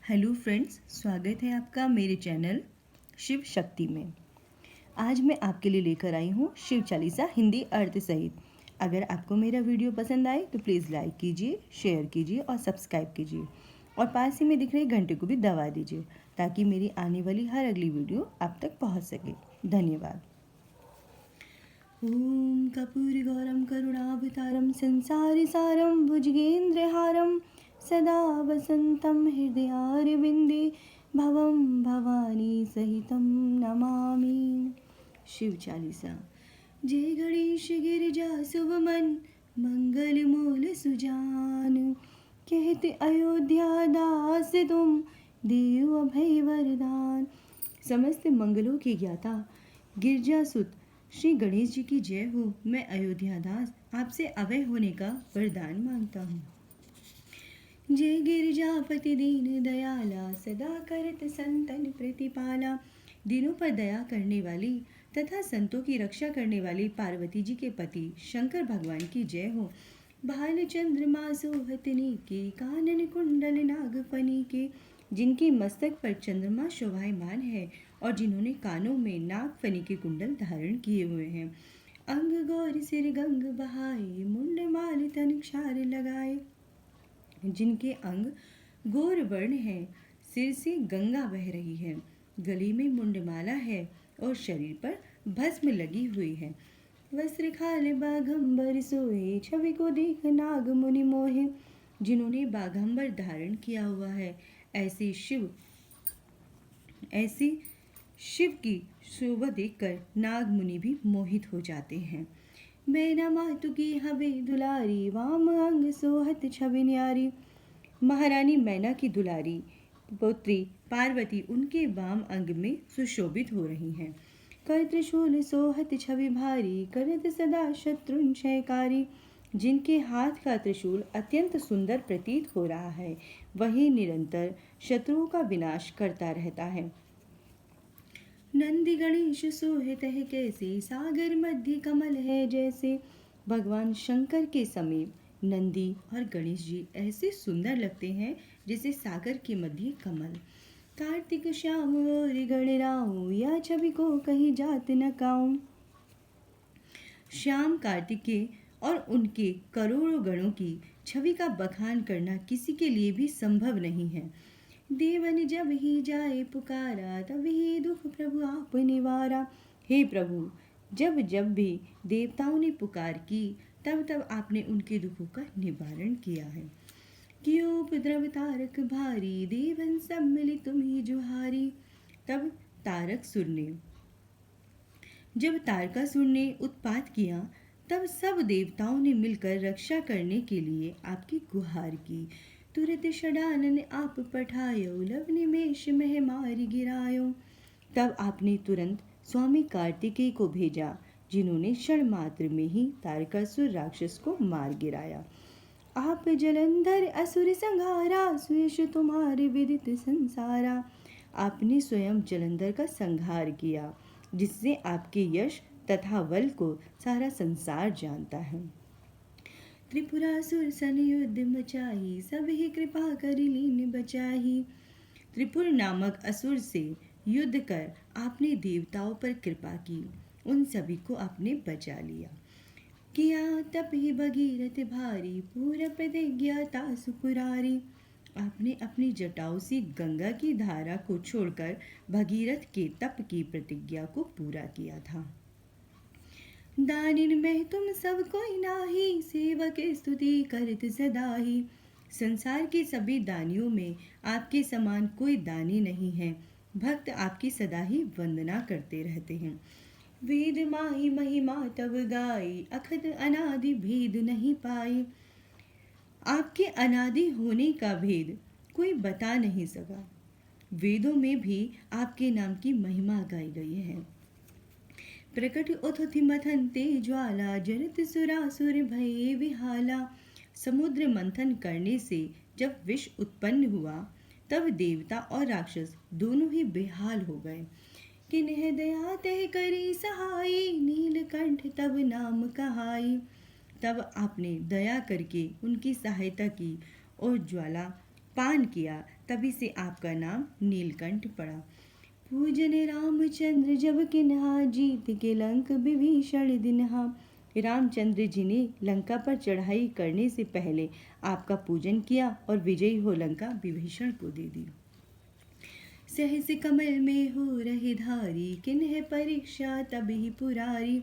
Hello friends, स्वागत है आपका मेरे चैनल शिव शक्ति में। आज मैं आपके लिए लेकर आई हूँ शिव चालीसा हिंदी अर्थ सहित। अगर आपको मेरा वीडियो पसंद आए तो प्लीज़ लाइक कीजिए, शेयर कीजिए और सब्सक्राइब कीजिए और पास ही में दिख रहे घंटे को भी दबा दीजिए ताकि मेरी आने वाली हर अगली वीडियो आप तक पहुँच सके। धन्यवाद। ओम कर्पूरगौरम करुणावतारम संसारी सारम भुजगेन्द्रहारम सदा वसन्तं हृदयारविन्दे भवं भवानी सहितं नमामि। शिव चालीसा। जय गणेश गिरिजा शुभ मन मंगल मूल सुजान, कहते अयोध्या दास तुम देव अभय वरदान। समस्त मंगलों के ज्ञाता गिरजा सुत श्री गणेश जी की जय हो। मैं अयोध्या दास आपसे अभय होने का वरदान मांगता हूँ। जय गिरिजापति दीन दयाला सदा करत संतन प्रतिपाला। दिनों पर दया करने वाली तथा संतों की रक्षा करने वाली पार्वती जी के पति शंकर भगवान की जय हो। भाल चंद्रमा सोहतनी के कानन कुंडल नागफनी के, जिनके मस्तक पर चंद्रमा शोभायमान है और जिन्होंने कानों में नागफनी के कुंडल धारण किए हुए हैं। अंग गौर सिर गंग बहाए, मुंड माल तन क्षार लगाए, जिनके अंग गोर वर्ण है, सिर से गंगा बह रही है, गले में मुंडमाला है और शरीर पर भस्म लगी हुई है। वस्त्र खाल बाघंबर सोए, छवि को देख नाग मुनि मोहे, जिन्होंने बाघंबर धारण किया हुआ है। ऐसे शिव की शोभा देखकर नाग मुनि भी मोहित हो जाते हैं। मैना मातु की हवे दुलारी, वाम अंग सोहत छवि न्यारी। महारानी मैना की दुलारी पुत्री पार्वती उनके वाम अंग में सुशोभित हो रही हैं। कर त्रिशूल सोहत छवि भारी, करत सदा शत्रुन क्षयकारी। जिनके हाथ का त्रिशूल अत्यंत सुंदर प्रतीत हो रहा है, वही निरंतर शत्रुओं का विनाश करता रहता है। नंदी गणेश सोहत है कैसे, सागर मध्य कमल है जैसे। भगवान शंकर के समीप नंदी और गणेश जी ऐसे सुंदर लगते हैं जैसे सागर के मध्य कमल। कार्तिक श्याम और गणराऊ, या छवि को कहीं जात न काऊं। श्याम कार्तिकेय और उनके करोड़ों गणों की छवि का बखान करना किसी के लिए भी संभव नहीं है। देवन जब ही जाए पुकारा, तब ही दुख प्रभु आप निवारा। हे प्रभु, जब जब भी देवताओं ने पुकार की, तब तब आपने उनके दुखों का निवारण किया है। क्यों उपद्रव तारक भारी, देवन सब मिले तुम ही जुहारी। तब जब तारकासुर ने उत्पात किया, तब सब देवताओं ने मिलकर रक्षा करने के लिए आपकी गुहार की। तुरत षडानन आप पठायो, लव निमेष मह मारि गिरायो। तब आपने तुरंत स्वामी कार्तिकेय को भेजा, जिन्होंने क्षण मात्र में ही तारकासुर राक्षस को मार गिराया। आप जलंधर असुर संहारा, सुयश तुम्हारे विदित संसारा। आपने स्वयं जलंधर का संहार किया, जिससे आपके यश तथा बल को सारा संसार जानता है। त्रिपुरासुर सन युद्ध मचाही, सब ही कृपा कर लीन बचाही। त्रिपुर नामक असुर से युद्ध कर आपने देवताओं पर कृपा की, उन सभी को आपने बचा लिया। किया तप ही भगीरथ भारी, पूरा प्रतिज्ञा तासु पुरारी। आपने अपनी जटाओं से गंगा की धारा को छोड़कर भगीरथ के तप की प्रतिज्ञा को पूरा किया था। दानिन में तुम सब कोई नाही, सेवक स्तुति करत सदा ही। संसार के सभी दानियों में आपके समान कोई दानी नहीं है, भक्त आपकी सदा ही वंदना करते रहते हैं। वेद माही महिमा तब गाई, अखद अनादि भेद नहीं पाई। आपके अनादि होने का भेद कोई बता नहीं सका। वेदों में भी आपके नाम की महिमा गाई गई है। प्रकट उथुथि मथन ते ज्वाला, जरत सुरासुर भये विहाला। समुद्र मंथन करने से जब विष उत्पन्न हुआ, तब देवता और राक्षस दोनों ही बेहाल हो गए। किन्ह दया तह करी सहाई, नीलकंठ तब नाम कहाई। तब आपने दया करके उनकी सहायता की और ज्वाला पान किया, तभी से आपका नाम नीलकंठ पड़ा। पूजन रामचंद्र जब किन्हा, जीत के लंक विभीषण दिन्हा। रामचंद्र जी ने लंका पर चढ़ाई करने से पहले आपका पूजन किया और विजयी हो लंका विभीषण को दे दी। सहस कमल में हो रहे धारी, किन्ह परीक्षा तब ही पुरारी।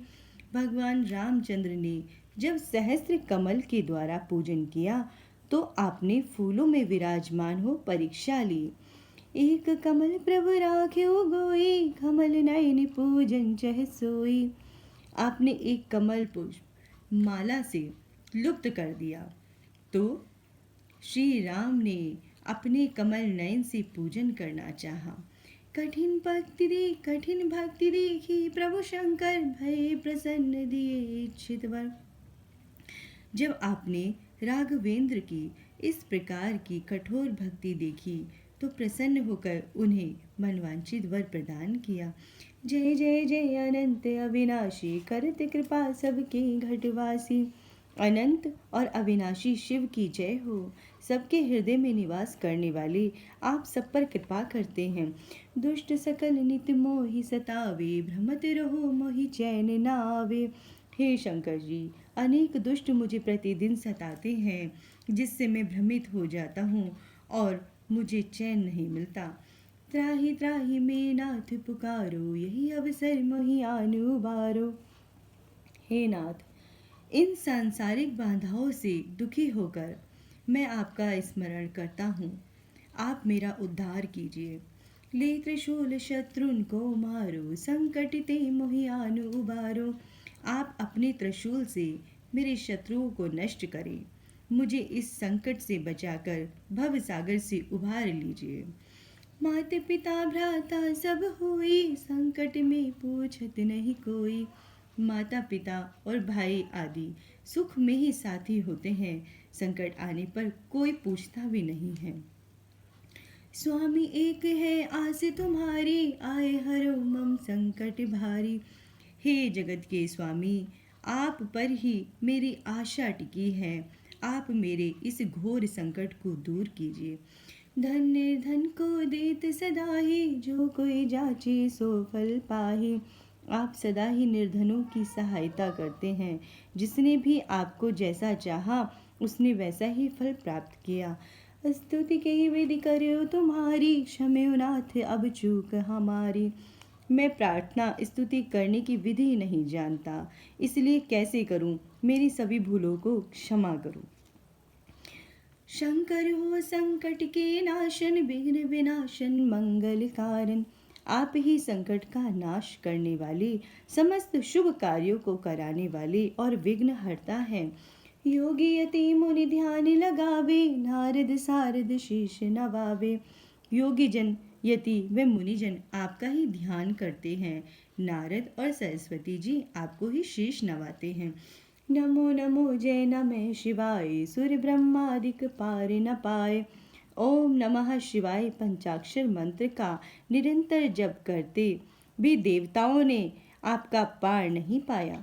भगवान रामचंद्र ने जब सहस्त्र कमल के द्वारा पूजन किया तो आपने फूलों में विराजमान हो परीक्षा ली। एक कमल प्रभु राख्यो गोई, कमल नयन पूजन चह सोई। आपने एक कमल पुष्प माला से लुप्त कर दिया तो श्री राम ने अपने कमल नयन से पूजन करना चाहा। कठिन भक्ति देखी, प्रभु शंकर भय प्रसन्न दिए इच्छित वर। जब आपने राघवेंद्र की इस प्रकार की कठोर भक्ति देखी तो प्रसन्न होकर उन्हें मनवांछित वर प्रदान किया। जय जय जय अनंत अविनाशी, करत कृपा सबके घटवासी। अनंत और अविनाशी शिव की जय हो। सबके हृदय में निवास करने वाले आप सब पर कृपा करते हैं। दुष्ट सकल नित मोहि सतावे, भ्रमत रहो मोहि चैन न आवे। हे शंकर जी, अनेक दुष्ट मुझे प्रतिदिन सताते हैं, जिससे मैं भ्रमित हो जाता हूँ और मुझे चैन नहीं मिलता। त्राहि त्राहि में नाथ पुकारो, यही अवसर मोहि आनु बारो। हे नाथ, इन सांसारिक बाधाओं से दुखी होकर मैं आपका स्मरण करता हूँ। आप मेरा उद्धार कीजिए। ले त्रिशूल शत्रुन को मारो, संकट ते मोहि आनु उबारो। आप अपने त्रिशूल से मेरे शत्रुओं को नष्ट करें। मुझे इस संकट से बचाकर भव सागर से उबार लीजिए। माता पिता भ्राता सब होई, संकट में पूछत नहीं कोई। माता पिता और भाई आदि सुख में ही साथी होते हैं, संकट आने पर कोई पूछता भी नहीं है। स्वामी एक है आस तुम्हारी, आए हरो मम संकट भारी। हे जगत के स्वामी, आप पर ही मेरी आशा टिकी है। आप मेरे इस घोर संकट को दूर कीजिए। धन निर्धन को देत सदा ही, जो कोई जाचे सो फल पाही। आप सदा ही निर्धनों की सहायता करते हैं। जिसने भी आपको जैसा चाहा उसने वैसा ही फल प्राप्त किया। स्तुति के विधि करो तुम्हारी, क्षम्यो नाथ अब चूक हमारी। मैं प्रार्थना स्तुति करने की विधि नहीं जानता, इसलिए कैसे करूं? मेरी सभी भूलों को क्षमा करो। शंकर हो संकट के नाशन, विघ्न विनाशन मंगल कारण। आप ही संकट का नाश करने वाले, समस्त शुभ कार्यों को कराने वाले और विघ्न हरता है। योगी यति मुनि ध्यान लगावे, नारद सारद शीश नवावे। योगी जन, यति व मुनिजन आपका ही ध्यान करते हैं। नारद और सरस्वती जी आपको ही शीश नवाते हैं। नमो नमो जय नमः शिवाय, सूर्य ब्रह्मादिक पार न पाए। ओम नमः शिवाय पंचाक्षर मंत्र का निरंतर जप करते भी देवताओं ने आपका पार नहीं पाया।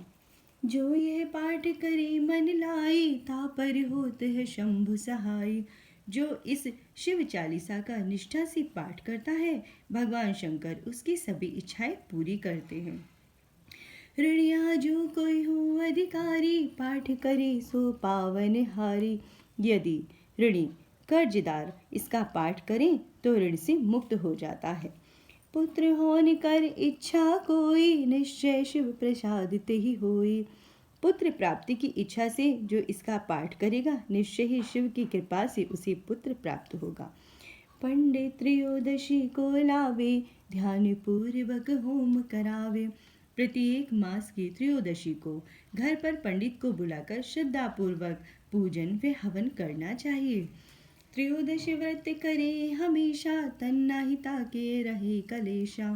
जो यह पाठ करे मन लाई, तापर होत है शंभु सहाय। जो इस शिव चालीसा का निष्ठा से पाठ करता है, भगवान शंकर उसकी सभी इच्छाएं पूरी करते हैं। ऋणिया जो कोई हो अधिकारी, पाठ करे सो पावन हारी। यदि ऋणी कर्जदार इसका पाठ करें तो ऋण से मुक्त हो जाता है। पुत्र होने कर इच्छा कोई, निश्चय शिव प्रसाद ते ही होई। पुत्र प्राप्ति की इच्छा से जो इसका पाठ करेगा, निश्चय ही शिव की कृपा से उसे पुत्र प्राप्त होगा। पंडित त्रयोदशी को लावे, ध्यान पूर्वक होम करावे। प्रत्येक मास की त्रयोदशी को घर पर पंडित को बुलाकर श्रद्धा पूर्वक पूजन व हवन करना चाहिए। त्रयोदशी व्रत करे हमेशा, तन्ना हिता के रहे कलेशा।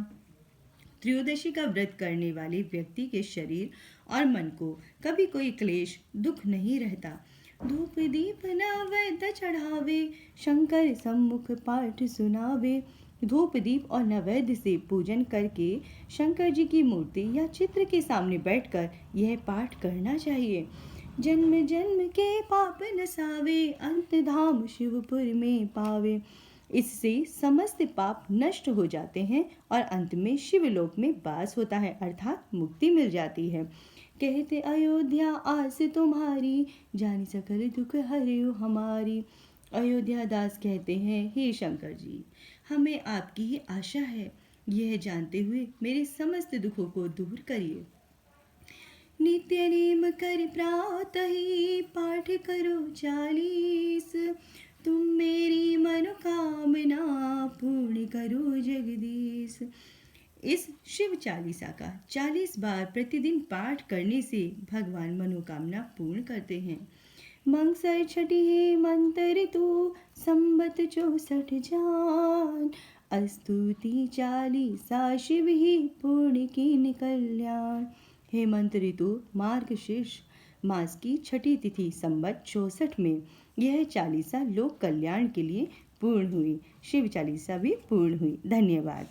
त्रयोदशी का व्रत करने वाले व्यक्ति के शरीर और मन को कभी कोई क्लेश दुख नहीं रहता। धूप दीप नैवेद्य चढ़ावे, शंकर सम्मुख पाठ सुनावे। धूप दीप और नैवेद्य से पूजन करके शंकर जी की मूर्ति या चित्र के सामने बैठकर यह पाठ करना चाहिए। जन्म जन्म के पाप नसावे, अंत धाम शिवपुर में पावे। इससे समस्त पाप नष्ट हो जाते हैं और अंत में शिवलोक में वास होता है, अर्थात मुक्ति मिल जाती है। कहते अयोध्या आस तुम्हारी, जानी सकल दुख हरियो हमारी। अयोध्या दास कहते हैं, हे शंकर जी, हमें आपकी ही आशा है, यह जानते हुए मेरे समस्त दुखों को दूर करिए। नित्य नेम कर प्रातः ही पाठ करो 40, तुम मेरी मनोकामना पूर्ण करो जगदीश। इस शिव चालीसा का 40 बार प्रतिदिन पाठ करने से भगवान मनोकामना पूर्ण करते हैं। मंगसर छठी है मंत्र तू, संबत 64 जान, अस्तुति 40 शिव ही पूर्ण की कल्याण। हेमंत ऋतु मार्गशीर्ष मास की छठी तिथि संबत 64 में यह चालीसा लोक कल्याण के लिए पूर्ण हुई। शिव चालीसा भी पूर्ण हुई। धन्यवाद।